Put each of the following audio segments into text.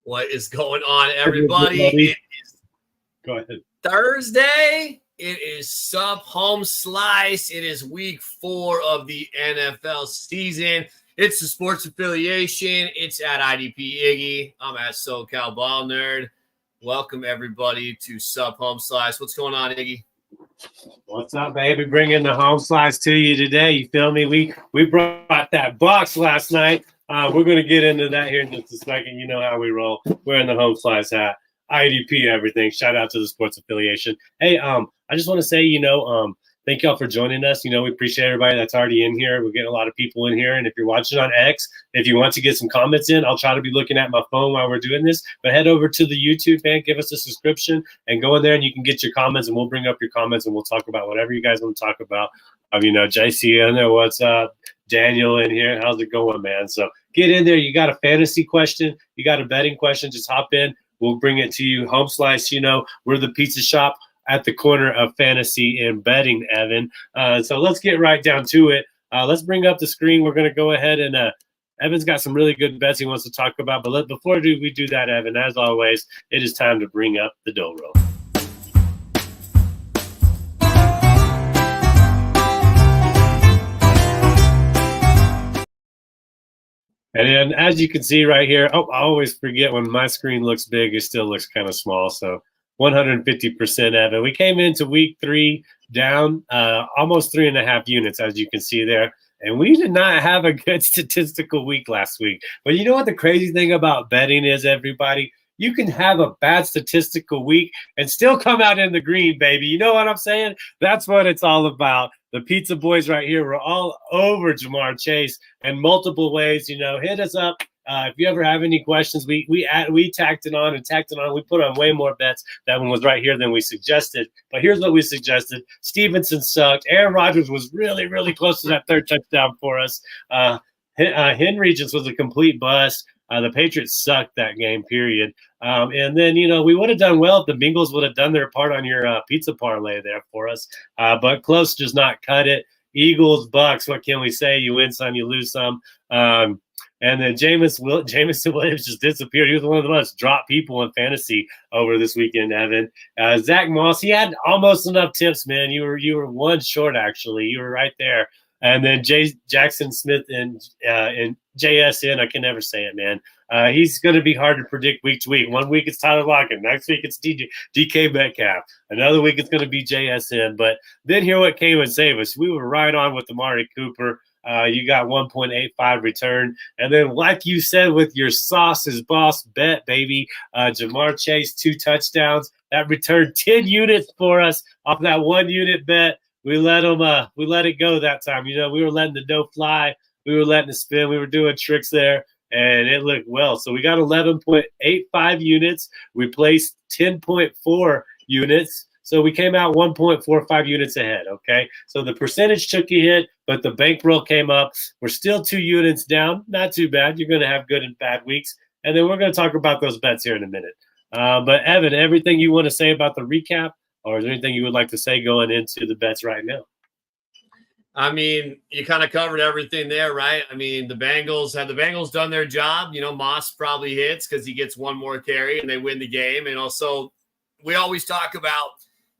What is going on, everybody? It is Go ahead. Thursday. It is Sup Homeslice. It is week 4 of the NFL season. It's the sports affiliation. It's at IDP Iggy. I'm at SoCal Ball Nerd. Welcome, everybody, to Sup Homeslice. What's going on, Iggy? What's up, baby? Bringing the home slice to you today. You feel me? We brought that box last night. We're going to get into that here in just a second. You know how we roll. We're in the home slice hat. IDP everything. Shout out to the sports affiliation. Hey, I just want to say, thank y'all for joining us. We appreciate everybody that's already in here. We're getting a lot of people in here. And if you're watching on X, if you want to get some comments in, I'll try to be looking at my phone while we're doing this. But head over to the YouTube, man. Give us a subscription and go in there and you can get your comments and we'll bring up your comments and we'll talk about whatever you guys want to talk about. JC in there. What's up? Daniel in here. How's it going, man? So get in there. You got a fantasy question. You got a betting question. Just hop in. We'll bring it to you. Home Slice, we're the pizza shop at the corner of fantasy and betting, Evan. So let's get right down to it. Let's bring up the screen. We're going to go ahead and Evan's got some really good bets he wants to talk about. But before we do that, Evan, as always, it is time to bring up the dough roll. And then as you can see right here, I always forget when my screen looks big, it still looks kind of small. So 150%, Evan. We came into week 3 down almost 3.5 units, as you can see there. And we did not have a good statistical week last week. But you know what the crazy thing about betting is, everybody? You can have a bad statistical week and still come out in the green, baby. You know what I'm saying? That's what it's all about. The pizza boys right here were all over Jamar Chase in multiple ways. Hit us up. If you ever have any questions, we tacked it on. We put on way more bets. That one was right here than we suggested. But here's what we suggested. Stevenson sucked. Aaron Rodgers was really, really close to that third touchdown for us. Henry just was a complete bust. The Patriots sucked that game, period. And then, we would have done well if the Bengals would have done their part on your pizza parlay there for us. But close does not cut it. Eagles, Bucks, what can we say? You win some, you lose some. And then Jameson Williams just disappeared. He was one of the most dropped people in fantasy over this weekend, Evan. Zach Moss, he had almost enough tips, man. You were one short, actually. You were right there. And then Jackson Smith and JSN, I can never say it, man. He's going to be hard to predict week to week. 1 week it's Tyler Lockett. Next week it's DK Metcalf. Another week it's going to be JSN. But then here what came and saved us. We were right on with Amari Cooper. You got 1.85 return. And then like you said with your sauce is boss bet, baby, Jamar Chase, 2 touchdowns. That returned 10 units for us off that 1 unit bet. We let it go that time. We were letting the dough fly. We were letting it spin. We were doing tricks there, and it looked well. So we got 11.85 units. We placed 10.4 units. So we came out 1.45 units ahead, okay? So the percentage took a hit, but the bankroll came up. We're still 2 units down. Not too bad. You're going to have good and bad weeks. And then we're going to talk about those bets here in a minute. But, Evan, everything you want to say about the recap? Or is there anything you would like to say going into the bets right now? I mean, you kind of covered everything there, right? I mean, have the Bengals done their job? Moss probably hits because he gets 1 more carry and they win the game. And also, we always talk about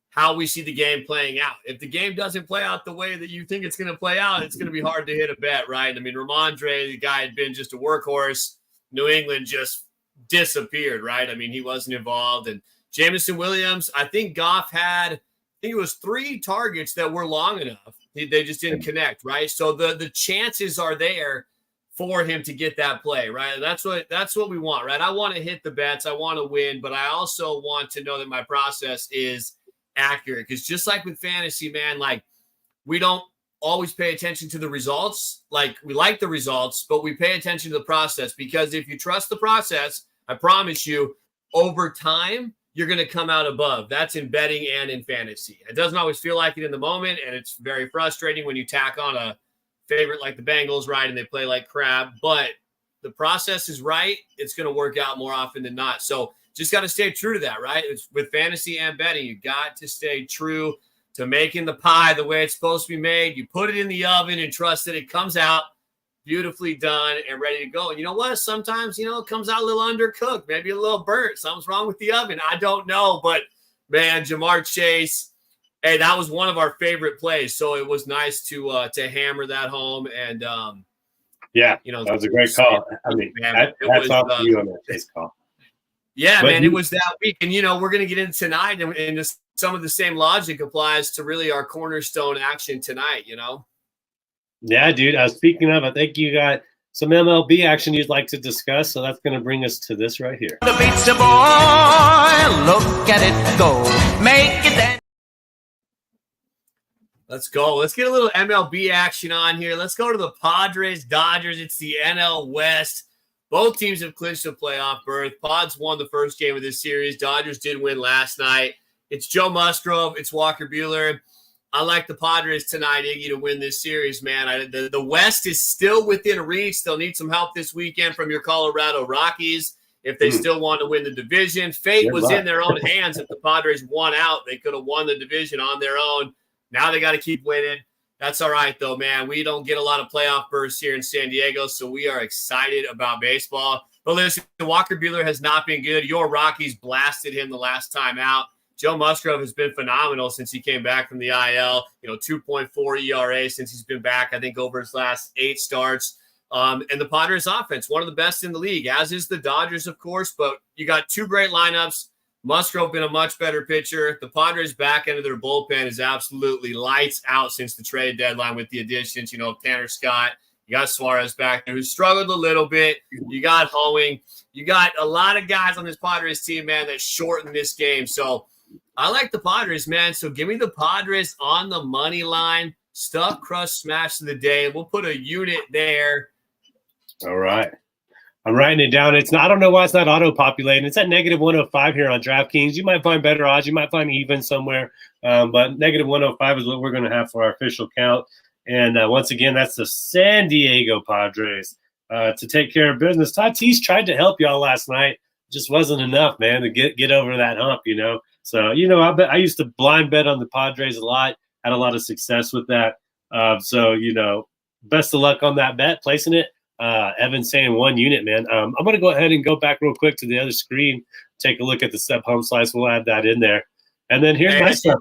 how we see the game playing out. If the game doesn't play out the way that you think it's going to play out, it's going to be hard to hit a bet, right? I mean, Ramondre, the guy had been just a workhorse. New England just disappeared, right? I mean, he wasn't involved. And Jameson Williams, I think Goff had, it was 3 targets that were long enough. They just didn't connect, right? So the chances are there for him to get that play, right? That's what we want, right? I want to hit the bets. I want to win, but I also want to know that my process is accurate. Because just like with fantasy, man, we don't always pay attention to the results. We like the results, but we pay attention to the process. Because if you trust the process, I promise you, over time, you're going to come out above. That's in betting and in fantasy. It doesn't always feel like it in the moment, and it's very frustrating when you tack on a favorite like the Bengals, right, and they play like crap. But the process is right. It's going to work out more often than not. So just got to stay true to that, right? It's with fantasy and betting. You got to stay true to making the pie the way it's supposed to be made. You put it in the oven and trust that it comes out beautifully done and ready to go. And you know what? Sometimes, it comes out a little undercooked, maybe a little burnt. Something's wrong with the oven. I don't know. But, man, Jamar Chase, hey, that was one of our favorite plays. So it was nice to hammer that home. And, that was a great call. I mean, hats off to you on that Chase call. Yeah, but man, it was that week. And, we're going to get into tonight. And just some of the same logic applies to really our cornerstone action tonight, Yeah, dude. Speaking of, I think you got some MLB action you'd like to discuss. So that's going to bring us to this right here. The pizza boy, look at it go. Make it dance. Let's go. Let's get a little MLB action on here. Let's go to the Padres, Dodgers. It's the NL West. Both teams have clinched a playoff berth. Pods won the first game of this series. Dodgers did win last night. It's Joe Musgrove. It's Walker Buehler. I like the Padres tonight, Iggy, to win this series, man. The West is still within reach. They'll need some help this weekend from your Colorado Rockies if they still want to win the division. Fate was in their own hands. If the Padres won out, they could have won the division on their own. Now they got to keep winning. That's all right, though, man. We don't get a lot of playoff bursts here in San Diego, so we are excited about baseball. But listen, Walker Buehler has not been good. Your Rockies blasted him the last time out. Joe Musgrove has been phenomenal since he came back from the IL. 2.4 ERA since he's been back, I think, over his last 8 starts. And the Padres offense, one of the best in the league, as is the Dodgers, of course. But you got 2 great lineups. Musgrove been a much better pitcher. The Padres' back end of their bullpen is absolutely lights out since the trade deadline with the additions, of Tanner Scott. You got Suarez back there who struggled a little bit. You got Hoeing. You got a lot of guys on this Padres team, man, that shortened this game. So I like the Padres, man. So give me the Padres on the money line. Stuff, Crust, smash of the day. We'll put a unit there. All right. I'm writing it down. I don't know why it's not auto-populating. It's at -105 here on DraftKings. You might find better odds. You might find even somewhere. But -105 is what we're going to have for our official count. And once again, that's the San Diego Padres to take care of business. Tatis tried to help y'all last night. Just wasn't enough, man, to get over that hump, So, I used to blind bet on the Padres a lot. Had a lot of success with that. So, best of luck on that bet, placing it. Evan saying 1 unit, man. I'm going to go ahead and go back real quick to the other screen, take a look at the Sup Homeslice. We'll add that in there. And then here's my stuff.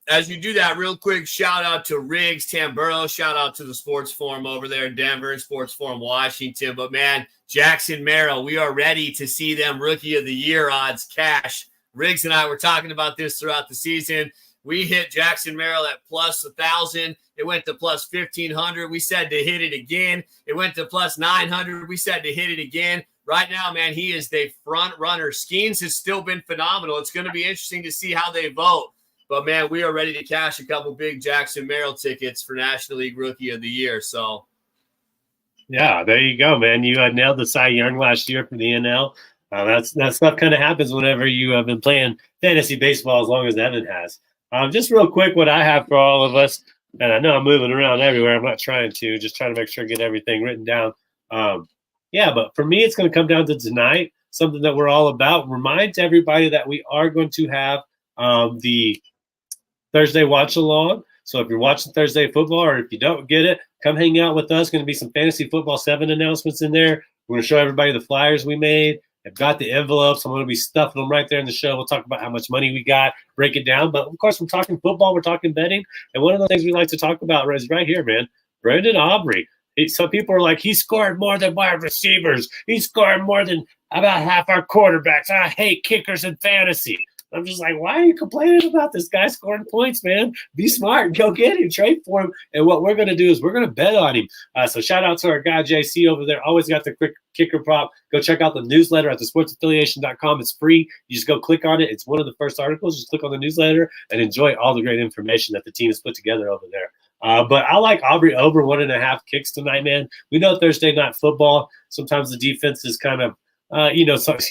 As you do that, real quick, shout out to Riggs Tamburo. Shout out to the Sports Forum over there in Denver, Sports Forum Washington. But, man, Jackson Merrill, we are ready to see them Rookie of the Year odds cash. Riggs and I were talking about this throughout the season. We hit Jackson Merrill at plus 1,000. It went to plus 1,500. We said to hit it again. It went to plus 900. We said to hit it again. Right now, man, he is the front runner. Skeens has still been phenomenal. It's going to be interesting to see how they vote. But, man, we are ready to cash a couple big Jackson Merrill tickets for National League Rookie of the Year. So, yeah, there you go, man. You nailed the Cy Young last year for the NL. That stuff kind of happens whenever you have been playing fantasy baseball as long as Evan has. Just real quick, what I have for all of us, and I know I'm moving around everywhere. I'm not trying to, just trying to make sure I get everything written down. But for me, it's going to come down to tonight, something that we're all about. Remind everybody that we are going to have the Thursday watch along. So if you're watching Thursday football, or if you don't get it, come hang out with us. Going to be some Fantasy Football 7 announcements in there. We're going to show everybody the flyers we made. I've got the envelopes. I'm going to be stuffing them right there in the show. We'll talk about how much money we got, break it down. But, of course, we're talking football. We're talking betting. And one of the things we like to talk about is right here, man, Brandon Aubrey. Some people are like, he scored more than wide receivers. He scored more than about half our quarterbacks. I hate kickers in fantasy. I'm just like, why are you complaining about this guy scoring points, man? Be smart. Go get him. Trade for him. And what we're going to do is we're going to bet on him. So shout out to our guy, JC, over there. Always got the quick kicker prop. Go check out the newsletter at thesportsaffiliation.com. It's free. You just go click on it. It's one of the first articles. Just click on the newsletter and enjoy all the great information that the team has put together over there. But I like Aubrey over 1.5 kicks tonight, man. We know Thursday night football. Sometimes the defense is kind of, sometimes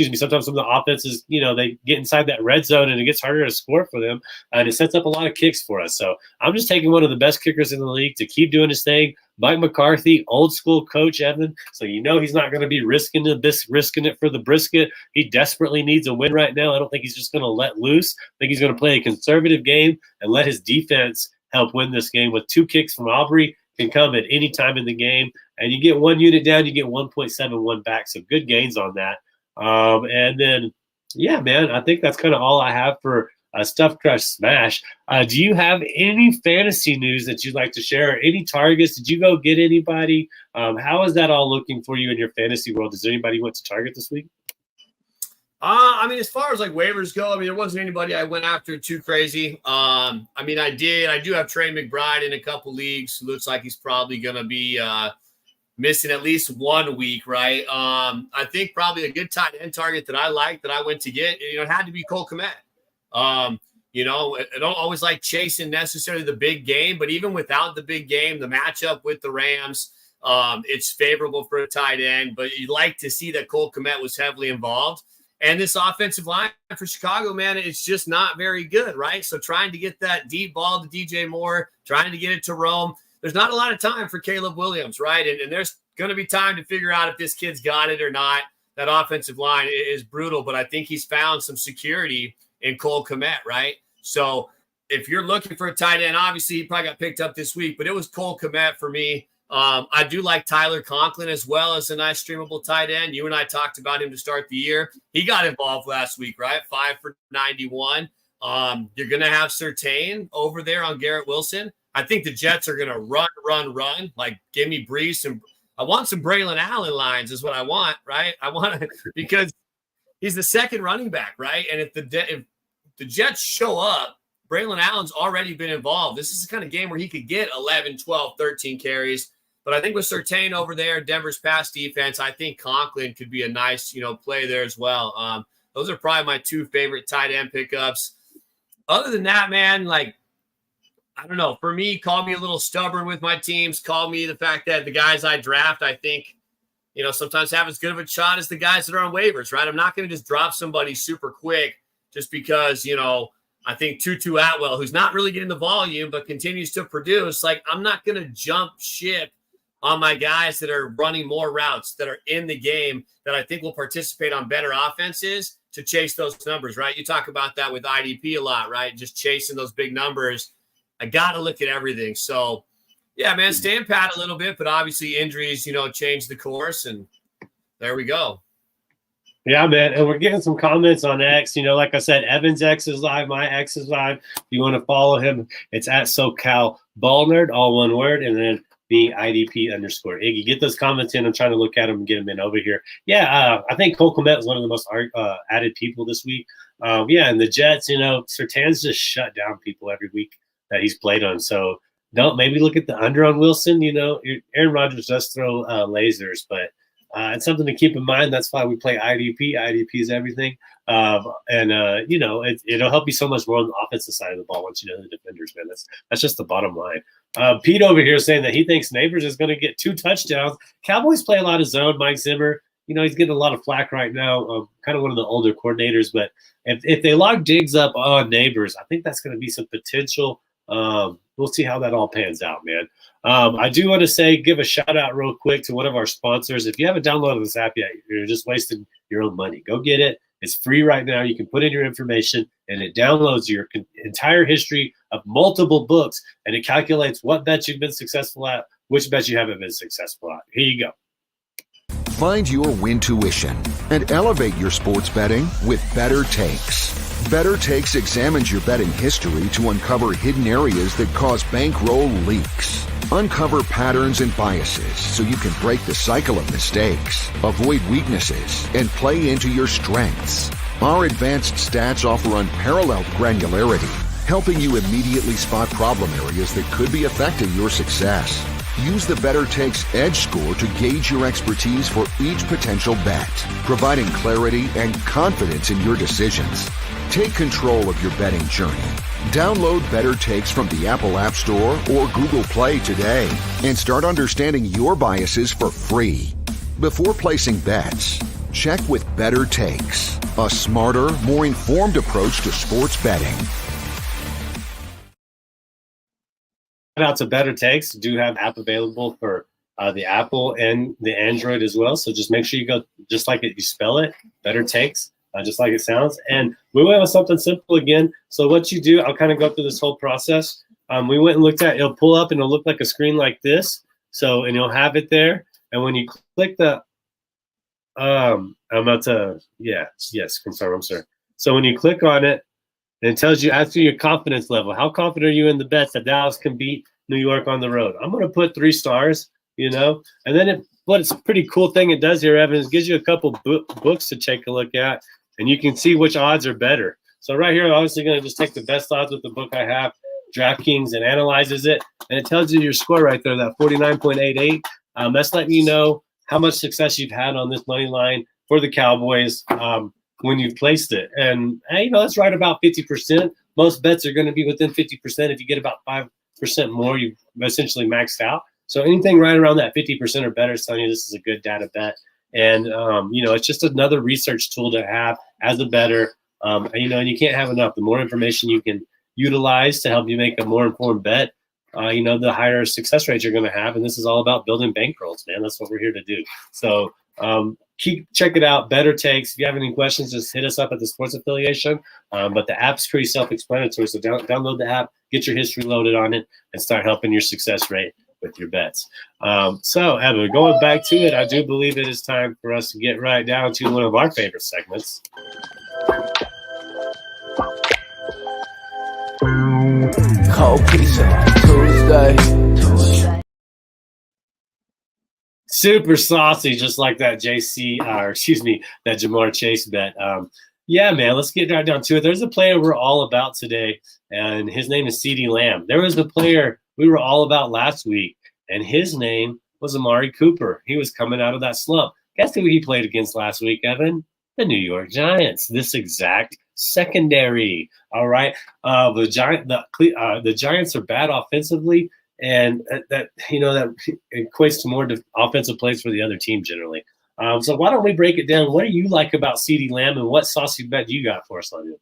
some of the offenses, they get inside that red zone and it gets harder to score for them. And it sets up a lot of kicks for us. So I'm just taking one of the best kickers in the league to keep doing his thing. Mike McCarthy, old school coach, Evan. So he's not going to be risking it for the brisket. He desperately needs a win right now. I don't think he's just going to let loose. I think he's going to play a conservative game and let his defense help win this game with 2 kicks from Aubrey. Can come at any time in the game, and you get 1 unit down, you get 1.71 back. So good gains on that. And then, yeah, man, I think that's kind of all I have for Stuff Crush Smash. Do you have any fantasy news that you'd like to share? Any targets? Did you go get anybody? How is that all looking for you in your fantasy world? Is there anybody you want to target this week? I mean, as far as like waivers go, I mean, there wasn't anybody I went after too crazy. I mean, I do have Trey McBride in a couple leagues. Looks like he's probably going to be missing at least 1 week, right? I think probably a good tight end target that I like that I went to get, it had to be Cole Kmet. I don't always like chasing necessarily the big game, but even without the big game, the matchup with the Rams, it's favorable for a tight end, but you'd like to see that Cole Kmet was heavily involved. And this offensive line for Chicago, man, it's just not very good, right? So trying to get that deep ball to DJ Moore, trying to get it to Rome, there's not a lot of time for Caleb Williams, right? And there's going to be time to figure out if this kid's got it or not. That offensive line is brutal, but I think he's found some security in Cole Kmet, right? So if you're looking for a tight end, obviously he probably got picked up this week, but it was Cole Kmet for me. I do like Tyler Conklin as well as a nice streamable tight end. You and I talked about him to start the year. He got involved last week, right? 5 for 91. You're going to have Surtain over there on Garrett Wilson. I think the Jets are going to run. Like, give me Brees. I want some Braylon Allen lines is what I want, right? I want because he's the second running back, right? And if the Jets show up, Braylon Allen's already been involved. This is the kind of game where he could get 11, 12, 13 carries. But I think with Surtain over there, Denver's pass defense, I think Conklin could be a nice, play there as well. Those are probably my 2 favorite tight end pickups. Other than that, man, like, I don't know. For me, call me a little stubborn with my teams. Call me the fact that the guys I draft, I think, sometimes have as good of a shot as the guys that are on waivers, right? I'm not going to just drop somebody super quick just because, I think Tutu Atwell, who's not really getting the volume but continues to produce, like, I'm not going to jump ship on my guys that are running more routes, that are in the game, that I think will participate on better offenses to chase those numbers, right? You talk about that with IDP a lot, right? Just chasing those big numbers. I got to look at everything. So, yeah, man, stand pat a little bit, but obviously injuries, change the course, and there we go. Yeah, man, and we're getting some comments on X. Like I said, Evan's X is live, my X is live. If you want to follow him, it's at SoCal Ball Nerd, all one word, and then the IDP_. Iggy, get those comments in. I'm trying to look at them and get them in over here. Yeah, I think Cole Kmet was one of the most added people this week. Yeah, and the Jets, Surtain's just shut down people every week that he's played on. So don't maybe look at the under on Wilson. Aaron Rodgers does throw lasers, but it's something to keep in mind. That's why we play IDP. IDP is everything. It'll help you so much more on the offensive side of the ball once you know the defenders, man. That's just the bottom line. Pete over here saying that he thinks Neighbors is going to get 2 touchdowns. Cowboys play a lot of zone. Mike Zimmer, he's getting a lot of flack right now. Kind of one of the older coordinators, but if they lock Diggs up on Neighbors, I think that's going to be some potential. We'll see how that all pans out, man. I do want to give a shout out real quick to one of our sponsors. If you haven't downloaded this app yet, you're just wasting your own money. Go get it. It's free right now. You can put in your information, and it downloads your entire history of multiple books, and it calculates what bets you've been successful at, which bets you haven't been successful at. Here you go. Find your win tuition and elevate your sports betting with Better Takes. Better Takes examines your betting history to uncover hidden areas that cause bankroll leaks. Uncover patterns and biases so you can break the cycle of mistakes, avoid weaknesses, and play into your strengths. Our advanced stats offer unparalleled granularity, helping you immediately spot problem areas that could be affecting your success. Use the Better Takes Edge score to gauge your expertise for each potential bet, providing clarity and confidence in your decisions. Take control of your betting journey. Download Better Takes from the Apple App Store or Google Play today and start understanding your biases for free. Before placing bets, check with Better Takes, a smarter, more informed approach to sports betting. Shout out to Better Takes. Do have app available for the Apple and the Android as well. So just make sure you go just like you spell it, Better Takes. Just like it sounds. And we went with something simple again. So what you do, I'll kind of go through this whole process. We went and looked at, it'll pull up and it'll look like a screen like this. So, and you'll have it there. And when you click the I'm about to yes, confirm, sir. So when you click on it, it tells you, asks you your confidence level. How confident are you in the bets that Dallas can beat New York on the road? I'm going to put 3 stars, and then what's a pretty cool thing it does here, Evan, is gives you a couple books to take a look at, and you can see which odds are better. So right here, I'm obviously going to just take the best odds with the book I have, DraftKings, and analyzes it, and it tells you your score right there, that 49.88. That's letting you know how much success you've had on this money line for the Cowboys when you've placed it. And, that's right about 50%. Most bets are going to be within 50%. If you get about 5% more, you've essentially maxed out. So anything right around that 50% or better is telling you this is a good data bet. And, it's just another research tool to have as a bettor. And you can't have enough. The more information you can utilize to help you make a more informed bet, the higher success rates you're going to have. And this is all about building bankrolls, man. That's what we're here to do. So check it out, Better Takes. If you have any questions, just hit us up at the sports affiliation. But the app's pretty self-explanatory. So download the app, get your history loaded on it, and start helping your success rate with your bets. So, Evan, going back to it, I do believe it is time for us to get right down to one of our favorite segments. Cold pizza Tuesday. Super saucy, just like that that Jamar Chase bet. Yeah, man, let's get right down to it. There's a player we're all about today, and his name is CeeDee Lamb. There was a player we were all about last week, and his name was Amari Cooper. He was coming out of that slump. Guess who he played against last week, Evan? The New York Giants. This exact secondary. All right. The Giants are bad offensively, and that equates to more offensive plays for the other team generally. So why don't we break it down? What do you like about CeeDee Lamb, and what saucy bet you got for us on him?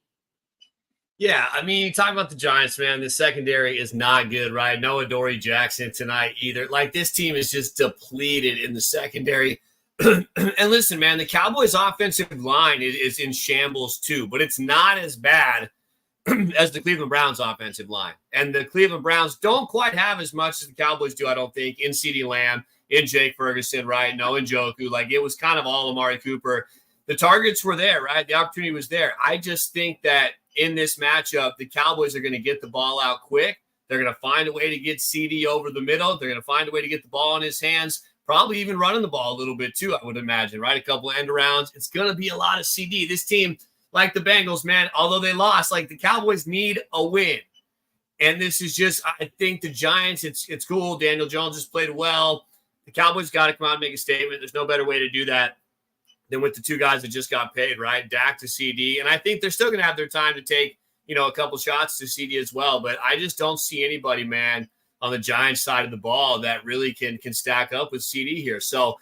Yeah, talk about the Giants, man. The secondary is not good, right? No Adoree Jackson tonight either. Like, this team is just depleted in the secondary. And listen, man, the Cowboys' offensive line is in shambles too, but it's not as bad as the Cleveland Browns' offensive line. And the Cleveland Browns don't quite have as much as the Cowboys do, I don't think, in CeeDee Lamb, in Jake Ferguson, right? No, in Njoku. Like, it was kind of all Amari Cooper. The targets were there, right? The opportunity was there. I just think that in this matchup, the Cowboys are going to get the ball out quick. They're going to find a way to get CeeDee over the middle. They're going to find a way to get the ball in his hands. Probably even running the ball a little bit too, I would imagine, right? A couple of end arounds. It's going to be a lot of CeeDee. This team, like the Bengals, man, although they lost, like, the Cowboys need a win. And this is just, I think the Giants, it's cool. Daniel Jones just played well. The Cowboys got to come out and make a statement. There's no better way to do that than with the two guys that just got paid, right? Dak to CeeDee. And I think they're still going to have their time to take, a couple shots to CeeDee as well. But I just don't see anybody, man, on the Giants side of the ball that really can stack up with CeeDee here. So,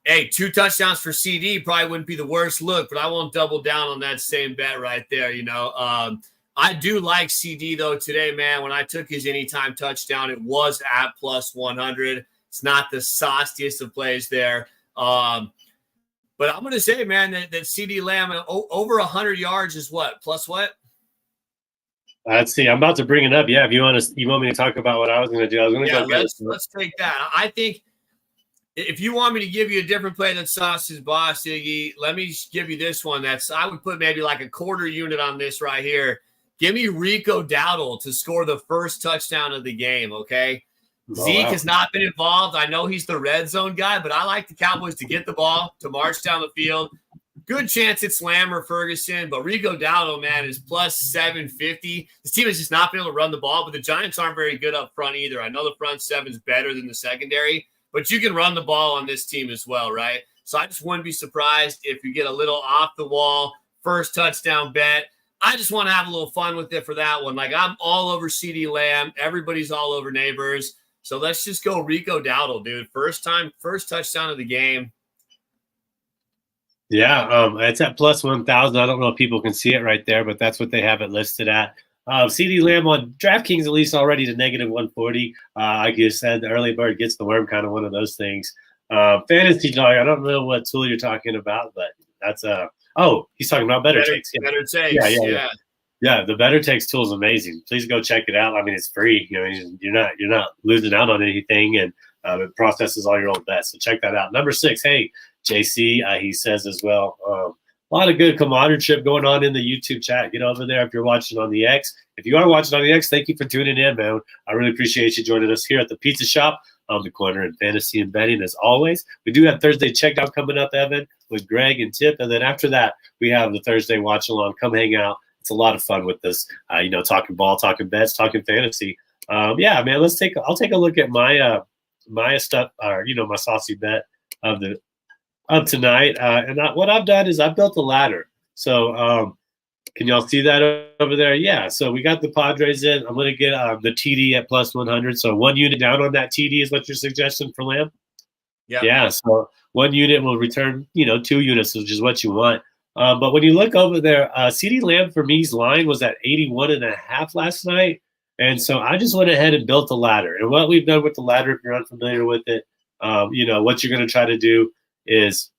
hey, 2 touchdowns for CeeDee probably wouldn't be the worst look, but I won't double down on that same bet right there, I do like CeeDee, though, today, man. When I took his anytime touchdown, it was at plus 100. It's not the sauciest of plays there. But I'm going to say, man, that CeeDee Lamb over 100 yards is what? Plus what? Let's see. I'm about to bring it up. Yeah, if you want me to talk about what I was going to do, I was going to go. Let's take that. I think if you want me to give you a different play than Sauce's boss, Iggy, let me give you this one. I would put maybe like a quarter unit on this right here. Give me Rico Dowdle to score the first touchdown of the game. Okay. Zeke has not been involved. I know he's the red zone guy, but I like the Cowboys to get the ball, to march down the field. Good chance it's Lamb or Ferguson, but Rico Dowdle, man, is plus 750. This team has just not been able to run the ball, but the Giants aren't very good up front either. I know the front seven is better than the secondary, but you can run the ball on this team as well, right? So I just wouldn't be surprised if you get a little off the wall first touchdown bet. I just want to have a little fun with it for that one. Like, I'm all over CeeDee Lamb. Everybody's all over Neighbors. So let's just go Rico Dowdle, dude. First touchdown of the game. Yeah, it's at plus 1,000. I don't know if people can see it right there, but that's what they have it listed at. CeeDee Lamb on DraftKings at least already to negative 140. Like you said, the early bird gets the worm, kind of one of those things. Fantasy dog, I don't know what tool you're talking about, but that's he's talking about Better Takes. Yeah. Better Takes. Yeah, the Better Takes tool is amazing. Please go check it out. I mean, it's free. You're not losing out on anything. And It processes all your old bets. So check that out. Number 6, hey, JC, he says as well. A lot of good camaraderie going on in the YouTube chat. Get over there if you're watching on the X. If you are watching on the X, thank you for tuning in, man. I really appreciate you joining us here at the Pizza Shop on the corner in fantasy and betting, as always. We do have Thursday Checkout coming up, Evan, with Greg and Tip. And then after that, we have the Thursday Watch Along. Come hang out. It's a lot of fun with this, talking ball, talking bets, talking fantasy. Yeah, man, I'll take a look at my my stuff, my saucy bet of tonight. What I've done is I built a ladder. So can y'all see that over there? Yeah. So we got the Padres in. I'm going to get the TD at plus 100. So 1 unit down on that TD is what your suggestion for Lamb? Yeah. Yeah. So 1 unit will return, 2 units, which is what you want. But when you look over there, CD Lamb for me's line was at 81.5 last night. And so I just went ahead and built a ladder. And what we've done with the ladder, if you're unfamiliar with it, what you're going to try to do is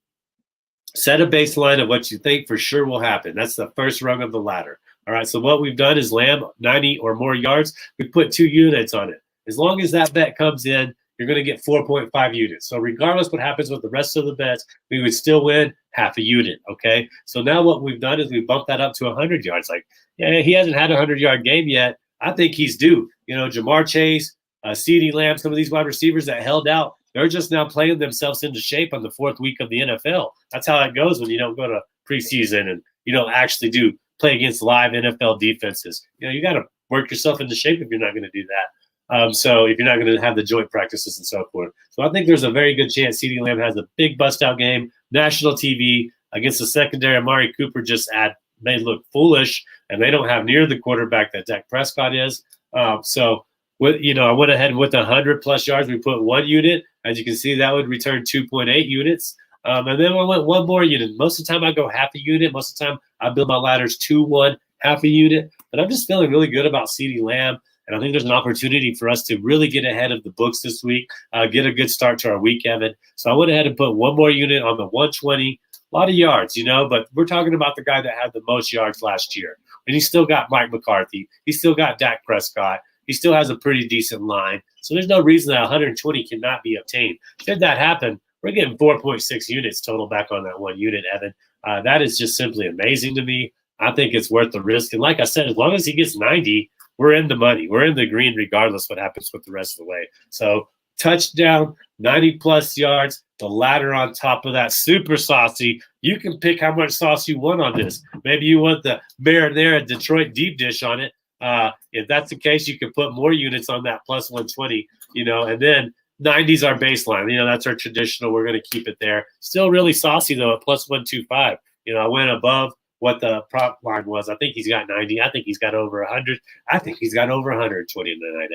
set a baseline of what you think for sure will happen. That's the first rung of the ladder. All right. So what we've done is Lamb 90 or more yards. We put 2 units on it. As long as that bet comes in, you're going to get 4.5 units. So regardless what happens with the rest of the bets, we would still win half a unit. Okay. So now what we've done is we bumped that up to 100 yards. Like, yeah, he hasn't had a 100-yard game yet. I think he's due. Jamar Chase, CeeDee Lamb, some of these wide receivers that held out, they're just now playing themselves into shape on the 4th week of the NFL. That's how it goes when you don't go to preseason and you don't actually play against live NFL defenses. You got to work yourself into shape if you're not going to do that. So if you're not going to have the joint practices and so forth. So I think there's a very good chance CeeDee Lamb has a big bust-out game, national TV, against the secondary. Amari Cooper may look foolish, and they don't have near the quarterback that Dak Prescott is. I went ahead with 100-plus yards. We put 1 unit. As you can see, that would return 2.8 units. And then I went 1 more unit. Most of the time I go half a unit. Most of the time I build my ladders 2-1, half a unit. But I'm just feeling really good about CeeDee Lamb. And I think there's an opportunity for us to really get ahead of the books this week, get a good start to our week, Evan. So I went ahead and put 1 more unit on the 120. A lot of yards, but we're talking about the guy that had the most yards last year. And he's still got Mike McCarthy. He's still got Dak Prescott. He still has a pretty decent line. So there's no reason that 120 cannot be obtained. Should that happen, we're getting 4.6 units total back on that 1 unit, Evan. That is just simply amazing to me. I think it's worth the risk. And like I said, as long as he gets 90, we're in the money. We're in the green regardless what happens with the rest of the way. So touchdown, 90-plus yards, the ladder on top of that, super saucy. You can pick how much sauce you want on this. Maybe you want the marinara Detroit deep dish on it. If that's the case, you can put more units on that plus 120, and then 90's our baseline. That's our traditional. We're going to keep it there. Still really saucy, though, at plus 125. I went above what the prop line was. I think he's got 90. I think he's got over 100. I think he's got over 120 tonight,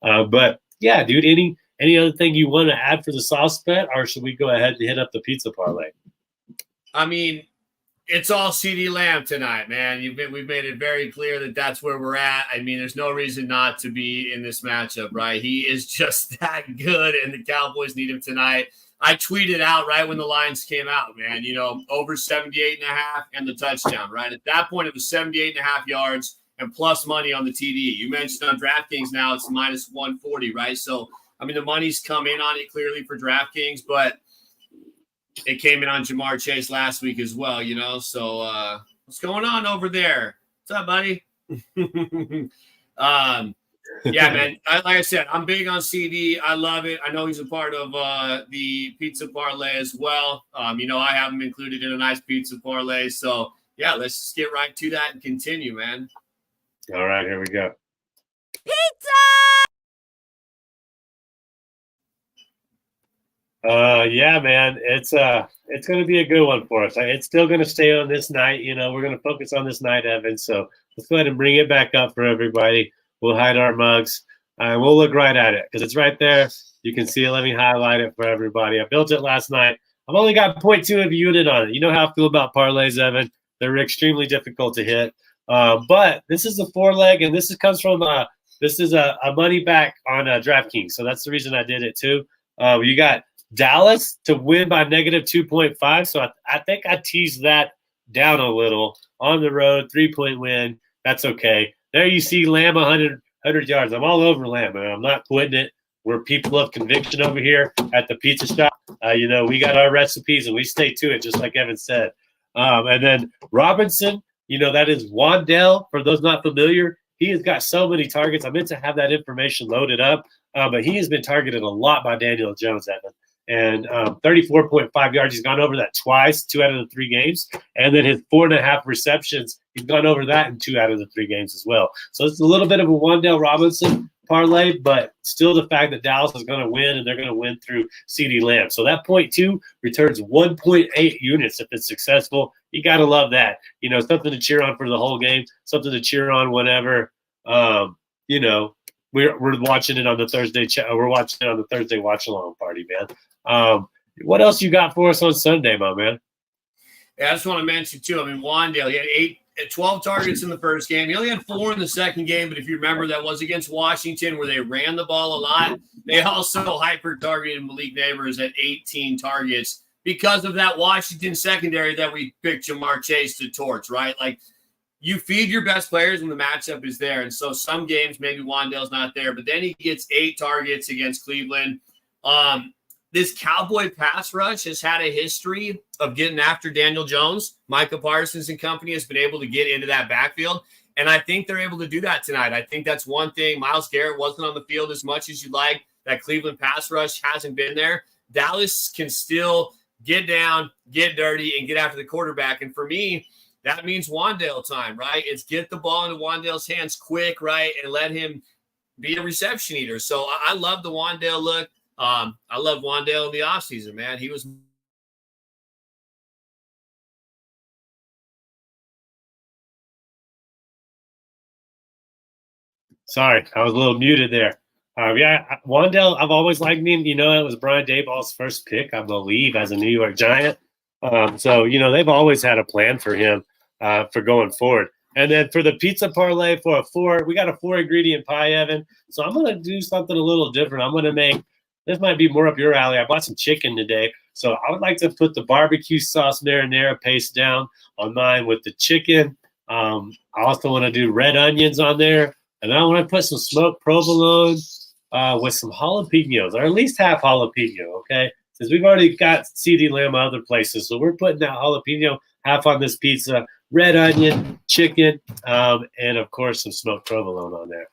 Evan. But, yeah, dude, any other thing you want to add for the sauce bet, or should we go ahead and hit up the pizza parlay? I mean, it's all CeeDee Lamb tonight, man. We've made it very clear that that's where we're at. I mean, there's no reason not to be in this matchup, right? He is just that good, and the Cowboys need him tonight. I tweeted out right when the lines came out, man, over 78.5 and the touchdown, right? At that point, it was 78.5 yards and plus money on the TD. You mentioned on DraftKings now it's minus 140, right? So, I mean, the money's come in on it clearly for DraftKings, but it came in on Jamar Chase last week as well, So what's going on over there? What's up, buddy? Yeah, man. Like I said, I'm big on CD. I love it. I know he's a part of the pizza parlay as well. I have him included in a nice pizza parlay. So, yeah, let's just get right to that and continue, man. All right, here we go. Pizza! Yeah, man, it's going to be a good one for us. It's still going to stay on this night. We're going to focus on this night, Evan. So let's go ahead and bring it back up for everybody. We'll hide our mugs. We'll look right at it because it's right there. You can see it. Let me highlight it for everybody. I built it last night. I've only got 0.2 of a unit on it. You know how I feel about parlays, Evan. They're extremely difficult to hit. But this is a 4-leg, and this comes from this is a money back on DraftKings. So that's the reason I did it too. You got Dallas to win by negative 2.5. So I think I teased that down a little on the road, 3-point win. That's okay. There you see Lamb 100 yards. I'm all over Lamb, man. I'm not quitting it. We're people of conviction over here at the pizza shop. We got our recipes and we stay to it, just like Evan said. And then Robinson, that is Wandale. For those not familiar, he has got so many targets. I meant to have that information loaded up, but he has been targeted a lot by Daniel Jones, Evan. And 34.5 yards, he's gone over that twice, 2 out of the 3 games. And then his 4.5 receptions, he's gone over that in 2 out of the 3 games as well. So it's a little bit of a Wandale Robinson parlay, but still the fact that Dallas is going to win, and they're going to win through CeeDee Lamb. So that 0.2 returns 1.8 units if it's successful. You got to love that. Something to cheer on for the whole game, something to cheer on whenever, we're watching it on the Thursday. We're watching it on the Thursday watch along party, man. What else you got for us on Sunday, my man? Yeah, I just want to mention too. Wandale, he had 12 targets in the first game. He only had 4 in the second game, but if you remember, that was against Washington, where they ran the ball a lot. They also hyper targeted Malik Neighbors at 18 targets because of that Washington secondary that we picked Jamar Chase to torch, right? Like, you feed your best players when the matchup is there. And so some games, maybe Wandale's not there, but then he gets 8 targets against Cleveland. This Cowboy pass rush has had a history of getting after Daniel Jones. Micah Parsons and company has been able to get into that backfield. And I think they're able to do that tonight. I think that's one thing. Myles Garrett wasn't on the field as much as you'd like. That Cleveland pass rush hasn't been there. Dallas can still get down, get dirty, and get after the quarterback. And for me, that means Wandale time, right? It's get the ball into Wandale's hands quick, right, and let him be a reception eater. So I love the Wandale look. I love Wandale in the offseason, man. He was – Sorry, I was a little muted there. Wandale, I've always liked him. It was Brian Daboll's first pick, I believe, as a New York Giant. So they've always had a plan for him for going forward. And then for the pizza parlay we got a 4-ingredient pie, Evan. So I'm going to do something a little different. I'm going to make – this might be more up your alley. I bought some chicken today. So I would like to put the barbecue sauce marinara paste down on mine with the chicken. I also want to do red onions on there. And I want to put some smoked provolone with some jalapenos, or at least half jalapeno, okay? Since we've already got CeeDee Lamb other places. So we're putting that jalapeno half on this pizza, red onion, chicken, and, of course, some smoked provolone on there.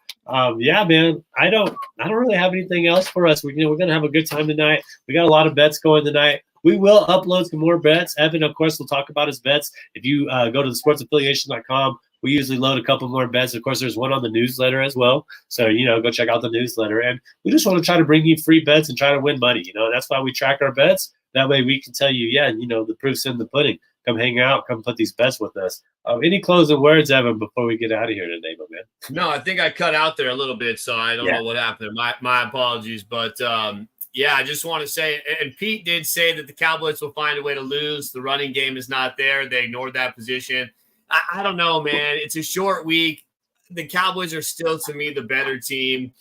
Yeah, man, I don't really have anything else for us. We're going to have a good time tonight. We got a lot of bets going tonight. We will upload some more bets. Evan, of course, will talk about his bets. If you go to thesportsaffiliation.com, we usually load a couple more bets. Of course, there's one on the newsletter as well. So, go check out the newsletter. And we just want to try to bring you free bets and try to win money. That's why we track our bets. That way we can tell you, the proof's in the pudding. Come hang out. Come put these bets with us. Any closing words, Evan, before we get out of here today, my man? No, I think I cut out there a little bit, so I don't know what happened there. My apologies. But, I just want to say, and Pete did say that the Cowboys will find a way to lose. The running game is not there. They ignored that position. I don't know, man. It's a short week. The Cowboys are still, to me, the better team.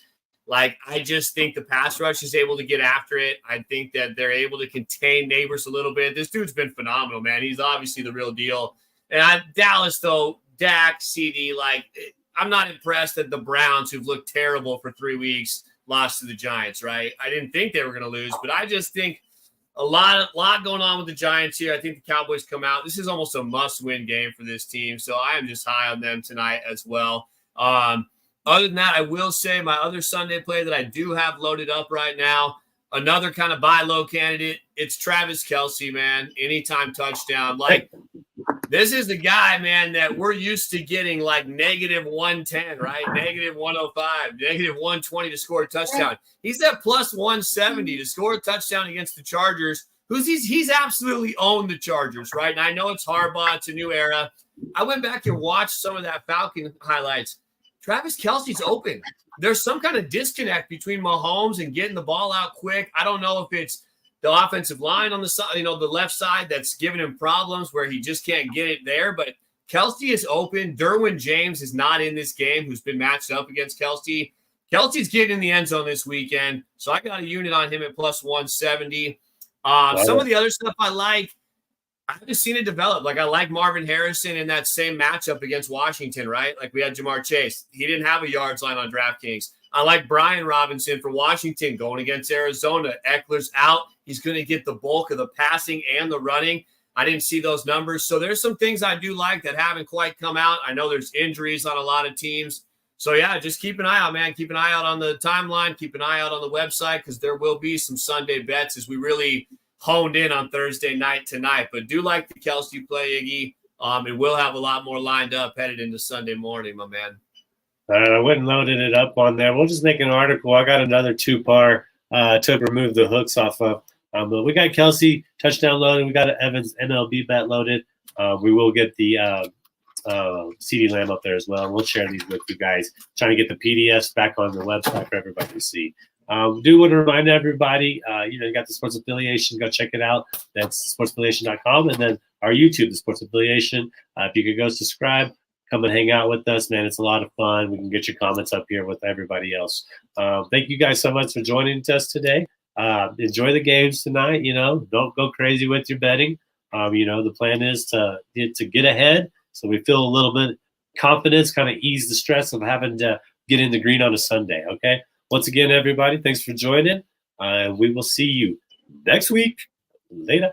I just think the pass rush is able to get after it. I think that they're able to contain Neighbors a little bit. This dude's been phenomenal, man. He's obviously the real deal. And Dallas, though, Dak, CD, I'm not impressed that the Browns, who've looked terrible for 3 weeks, lost to the Giants, right? I didn't think they were going to lose, but I just think a lot going on with the Giants here. I think the Cowboys come out. This is almost a must-win game for this team, so I am just high on them tonight as well. Other than that, I will say my other Sunday play that I do have loaded up right now, another kind of buy low candidate, it's Travis Kelce, man. Anytime touchdown. This is the guy, man, that we're used to getting negative 110, right? Negative 105, negative 120 to score a touchdown. He's at plus 170 to score a touchdown against the Chargers. He's absolutely owned the Chargers, right? And I know it's Harbaugh, it's a new era. I went back and watched some of that Falcon highlights. Travis Kelce's open. There's some kind of disconnect between Mahomes and getting the ball out quick. I don't know if it's the offensive line on the side, the left side that's giving him problems where he just can't get it there. But Kelce is open. Derwin James is not in this game, who's been matched up against Kelce. Kelce's getting in the end zone this weekend, so I got a unit on him at plus 170. Some of the other stuff I like, I haven't seen it develop. I like Marvin Harrison in that same matchup against Washington, right? We had Jamar Chase. He didn't have a yards line on DraftKings. I like Brian Robinson for Washington going against Arizona. Eckler's out. He's going to get the bulk of the passing and the running. I didn't see those numbers. So there's some things I do like that haven't quite come out. I know there's injuries on a lot of teams. So, yeah, just keep an eye out, man. Keep an eye out on the timeline. Keep an eye out on the website because there will be some Sunday bets as we really honed in on Thursday night tonight. But do like the Kelsey play, Iggy. And we'll have a lot more lined up headed into Sunday morning, my man. All right, I went and loaded it up on there. We'll just make an article. I got another 2-par to remove the hooks off of. But we got Kelsey touchdown loaded. We got an Evans MLB bet loaded. We will get the CD Lamb up there as well. And we'll share these with you guys. Trying to get the PDFs back on the website for everybody to see. Do want to remind everybody, you got the sports affiliation. Go check it out. That's sportsaffiliation.com. And then our YouTube, the sports affiliation. If you could go subscribe, come and hang out with us, man. It's a lot of fun. We can get your comments up here with everybody else. Thank you guys so much for joining us today. Enjoy the games tonight. Don't go crazy with your betting. The plan is to get ahead. So we feel a little bit confidence, kind of ease the stress of having to get in the green on a Sunday. Okay. Once again, everybody, thanks for joining. We will see you next week. Later.